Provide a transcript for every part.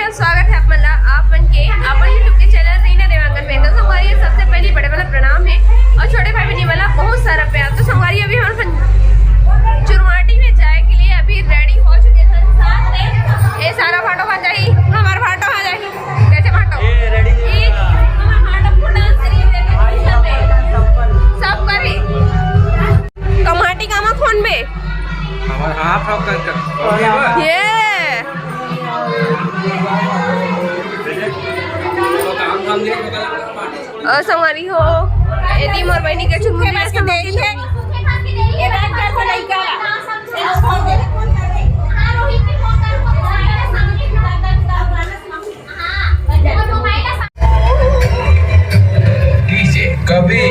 और स्वागत है अपना अपन यूट्यूब के चैनल रीना देवांगन में। तो संगवारी सबसे पहले बड़े वाला प्रणाम है और छोटे भाई बहनी वाला बहुत सारा प्यार। तो संगवारी अभी हम चुरमाटी में जाए के लिए अभी रेडी हो चुके हैं। साथ में ये सारा भाटो आ जाही, हमारा भाटो आ जाही। कैसे भाटो ये रेडी है, हमारा भाटो को डांस करिए सब करी कमाटी कामा फोन में हमारा हाफ कर ये संगवारी हो यदि मोर बहनी के छुट्टी में से देख है ये रात कैसा नहीं काला डीजे कभी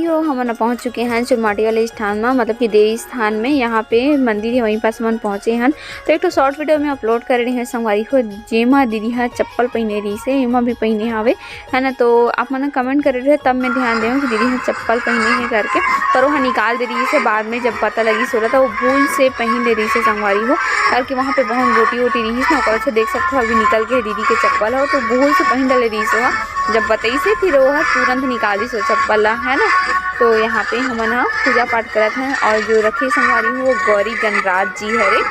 हो हम पहुंच चुके हैं चुरमाटी वाले स्थान में, मतलब कि देवी स्थान में। यहाँ पे मंदिर है, वहीं पास हम पहुंचे हैं। तो एक तो शॉर्ट वीडियो में अपलोड कर रहे हैं संगवारी हो जेमा दीदी है चप्पल पहने रही से एमा भी पहने हावे है ना। तो आप मन कमेंट कर रहे तब मैं ध्यान दें कि दीदी है चप्पल पहने है करके, पर वह निकाल दे रही से बाद में जब पता लगी सोला था वो भूल से पहन दे रही से संगवारी हो, करके वहाँ पे बहुत गोटी वोटी रही ना। और देख सकते हो अभी निकल के दीदी के चप्पल हो तो भूल से पहन डाले रही से जब बताई से फिर वह तुरंत निकाली सो चप्पल है ना। तो यहाँ पे हम पूजा पाठ करते हैं और जो रखे संगवारी हो वो गौरी गणराज जी हरे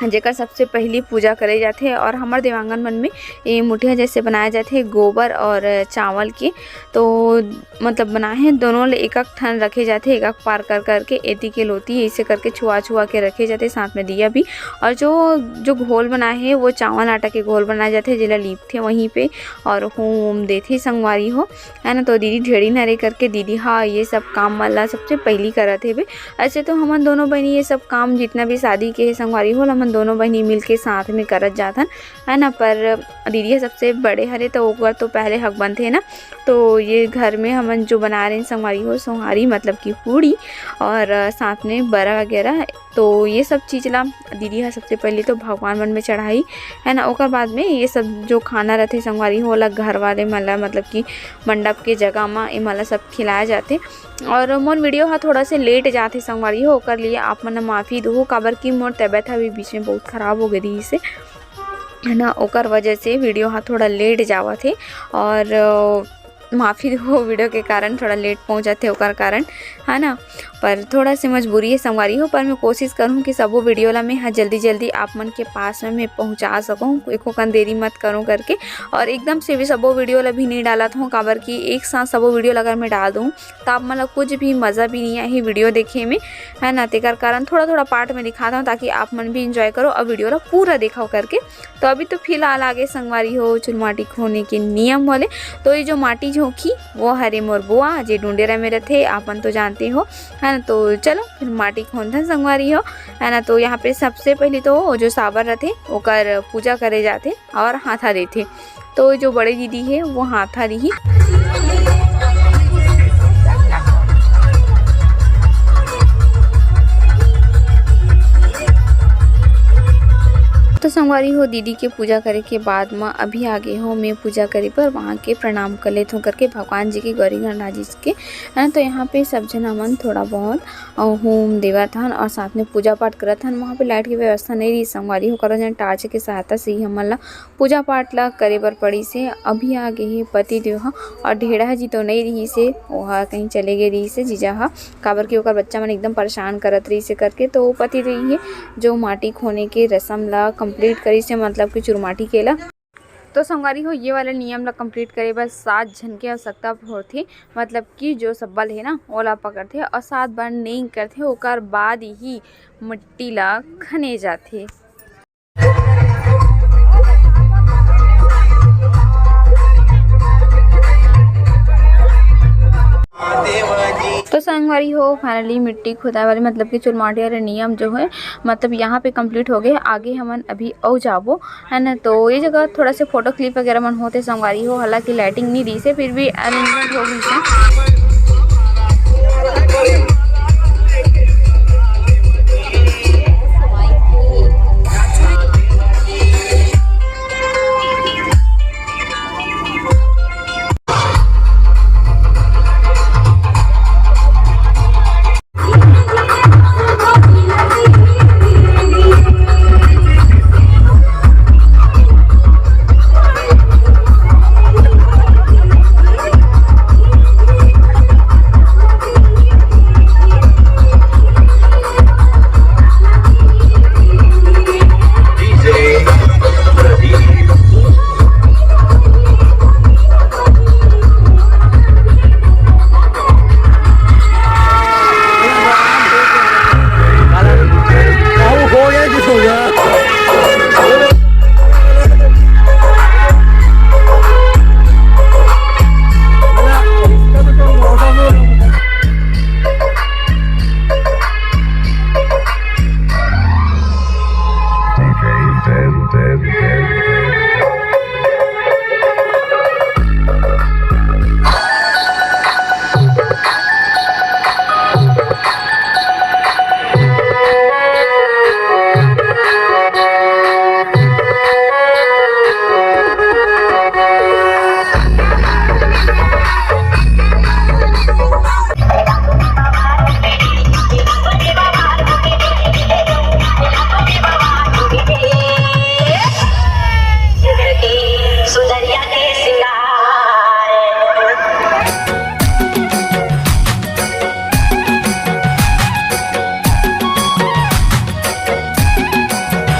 जेकर सबसे पहली पूजा करे जाते हैं। और हमारे देवांगन मन में ये मुठिया जैसे बनाए जाते हैं गोबर और चावल के, तो मतलब बनाए हैं दोनों एक एक ठन रखे जाते हैं, एक एक पार कर करके एती के लोती ऐसे करके छुआ छुआ के रखे जाते हैं, साथ में दिया भी। और जो घोल बनाए हैं वो चावल आटा के घोल बनाए जाते हैं जिला लीप थे वहीं पे और होम देते संगवारी हो है ना। तो दीदी ढेड़ी नरे करके दीदी हाँ ये सब काम वाला सबसे पहली करते हैं। ऐसे तो हम दोनों बहनी ये सब काम जितना भी शादी के संगवारी हो हम दोनों बहनी मिल के साथ में करत जाथन है ना। पर दीदी सबसे बड़े हरे तो ओकर तो पहले हक बनते हैं ना। तो ये घर में हम जो बना रहे हैं संगवारी हो सोहारी मतलब कि पूड़ी और साथ में बरा वगैरह, तो ये सब चीज़ ला दीदी है सबसे पहले तो भगवान मन में चढ़ाई है ना। ओकर बाद में ये सब जो खाना रहते संगवारी हो अलग घर वाले मला मतलब कि मंडप के जगह में ये मला सब खिलाए जाते। और मोर वीडियो हा थोड़ा से लेट जाते संगवारी हो, ओकर लिए आप मन माफ़ी दो काबर की मोर तबियत अभी बीच में बहुत ख़राब हो गई से है ना। ओकर वजह से वीडियो हा थोड़ा लेट जावा थे और माफ़ी हो वीडियो के कारण थोड़ा लेट पहुँचा थे ओकर कारण है ना। पर थोड़ा सी मजबूरी है संगवारी हो, पर मैं कोशिश करूँ कि सबो वीडियो ला मैं जल्दी जल्दी आप मन के पास में मैं पहुँचा सकूँ, एको कन देरी मत करूँ करके। और एकदम से भी सबो वीडियो ला भी नहीं डाला था काबर कि एक साथ सबो वीडियो अगर मैं डाल दूँ तो आप मतलब कुछ भी मज़ा भी नहीं आई वीडियो देखे में है ना। तेकर कारण थोड़ा थोड़ा पार्ट में दिखाता हूँ ताकि आप मन भी इंजॉय करो और वीडियो ला पूरा देखो करके। तो अभी तो फिलहाल आगे संगवारी हो चुरमाटी खोने के नियम वाले, तो ये जो माटी झोंकी वो हरे मोर बुआ जे डूंडेरा में रहते आपन तो जानते हो है ना। तो चलो फिर माटी खोनथन संगवारी हो है ना। तो यहाँ पे सबसे पहले तो जो साबर रहते ओकर पूजा करे जाते और हाथा देते। तो जो बड़े दीदी है वो हाथा रही। तो संगवारी हो दीदी के पूजा करे के बाद में अभी आगे हो मैं पूजा करे पर वहाँ के प्रणाम कर लेते हूँ करके भगवान जी के गौरी गणराज जी के है ना। तो यहाँ पे सब जना मन थोड़ा बहुत होम देवत हन और साथ में पूजा पाठ करत हन। वहाँ पे लाइट की व्यवस्था नहीं रही संगवारी हो कर टार्च के सहायता से ही हमन ला पूजा पाठ ला करे बर पड़ी से। अभी आगे ही पति देव और ढेड़ा जी तो नहीं रही से वह कहीं चले गए रही से जीजा हा काबर के ओकर बच्चा मन एकदम परेशान करत रही से करके। तो पति रही है जो माटी खोने के रस्म ला कंप्लीट करी से मतलब कि चुरमाटी केला। तो संगवारी हो ये वाला नियम ला कंप्लीट करे बस 7 जन के आवश्यकता होथे, मतलब कि जो सब्बल है ना ओला पकड़ते और 7 बार नहीं करते ओकर बाद ही मिट्टी ला खने जाते। देवा तो संगवारी हो फाइनली मिट्टी खुदाई वाले मतलब कि चुरमाटी वाले नियम जो है मतलब यहाँ पे कंप्लीट हो गए। आगे हमन अभी औ जाबो है ना। तो ये जगह थोड़ा से फोटो क्लिप वगैरह मन होते संगवारी हो, हालांकि लाइटिंग नहीं दी से फिर भी अरेंजमेंट हो गई से।